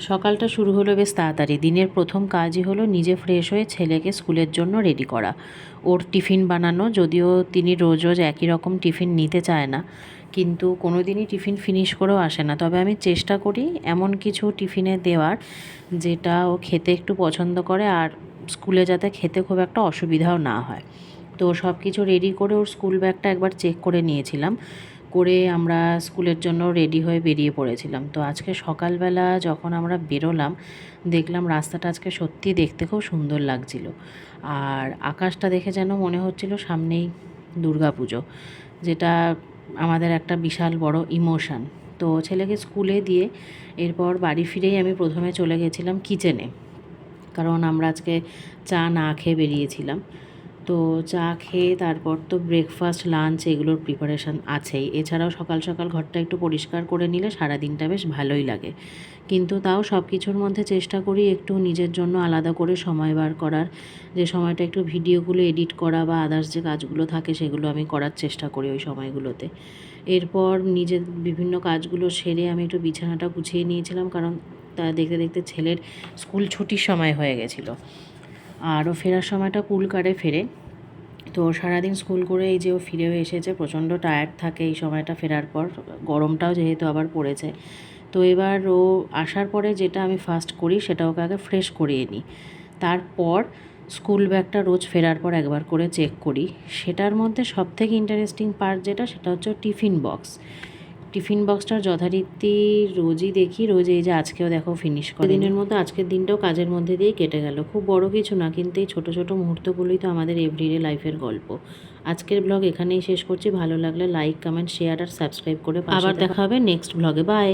সকালটা শুরু হলো বেশ তাড়াতাড়ি। দিনের প্রথম কাজই হলো নিজে ফ্রেশ হয়ে ছেলেকে স্কুলের জন্য রেডি করা। ওর টিফিন বানানো, যদিও তিনি রোজ রোজ একই রকম টিফিন নিতে চায় না, কিন্তু কোনো দিনই টিফিন ফিনিশ করেও আসে না। তবে আমি চেষ্টা করি এমন কিছু টিফিনে দেওয়ার যেটা ও খেতে একটু পছন্দ করে, আর স্কুলে যাতে খেতে খুব একটা অসুবিধাও না হয়। তো সব কিছু রেডি করে ওর স্কুল ব্যাগটা একবার চেক করে নিয়েছিলাম, করে আমরা স্কুলের জন্য রেডি হয়ে বেরিয়ে পড়েছিলাম। তো আজকে সকালবেলা যখন আমরা বেরোলাম, দেখলাম রাস্তাটা আজকে সত্যি দেখতে খুব সুন্দর লাগছিল। আর আকাশটা দেখে যেন মনে হচ্ছিল সামনেই দুর্গাপুজো, যেটা আমাদের একটা বিশাল বড় ইমোশান। তো ছেলেকে স্কুলে দিয়ে এরপর বাড়ি ফিরেই আমি প্রথমে চলে গেছিলাম কিচেনে, কারণ আমরা আজকে চা না খেয়ে বেরিয়েছিলাম। তো চা খেয়ে তারপর তো ব্রেকফাস্ট, লাঞ্চ এগুলোর প্রিপারেশান আছেই। এছাড়াও সকাল সকাল ঘরটা একটু পরিষ্কার করে নিলে সারাদিনটা বেশ ভালোই লাগে। কিন্তু তাও সব কিছুর মধ্যে চেষ্টা করি একটু নিজের জন্য আলাদা করে সময় বার করার, যে সময়টা একটু ভিডিওগুলো এডিট করা বা আদার্স যে কাজগুলো থাকে সেগুলো আমি করার চেষ্টা করি ওই সময়গুলোতে। এরপর নিজের বিভিন্ন কাজগুলো সেরে আমি একটু বিছানাটা গুছিয়ে নিয়েছিলাম, কারণ তা দেখতে দেখতে ছেলের স্কুল ছুটির সময় হয়ে গেছিলো। আর ও ফেরার সময়টা পুল কারে ফেরে। তো সারাদিন স্কুল করে এই যে ও ফিরেও এসেছে, প্রচণ্ড টায়ার্ড থাকে এই সময়টা ফেরার পর, গরমটাও যেহেতু আবার পড়েছে। তো এবার ও আসার পরে যেটা আমি ফার্স্ট করি সেটা ওকে আগে ফ্রেশ করিয়ে নিই। তারপর স্কুল ব্যাগটা রোজ ফেরার পর একবার করে চেক করি। সেটার মধ্যে সবথেকে ইন্টারেস্টিং পার্ট যেটা, সেটা হচ্ছে টিফিন বক্স। টিফিন বক্সটার যথারীতি রোজই দেখি, রোজ এই যে আজকেও দেখো ফিনিশ করে। দিনের মতো আজকের দিনটাও কাজের মধ্যে দিয়ে কেটে গেল। খুব বড় কিছু না, কিন্তু এই ছোটো ছোটো মুহূর্তগুলোই তো আমাদের এভরিডে লাইফের গল্প। আজকের ব্লগ এখানেই শেষ করছি। ভালো লাগলে লাইক, কমেন্ট, শেয়ার আর সাবস্ক্রাইব করে আবার দেখা হবে নেক্সট ব্লগে। বাই।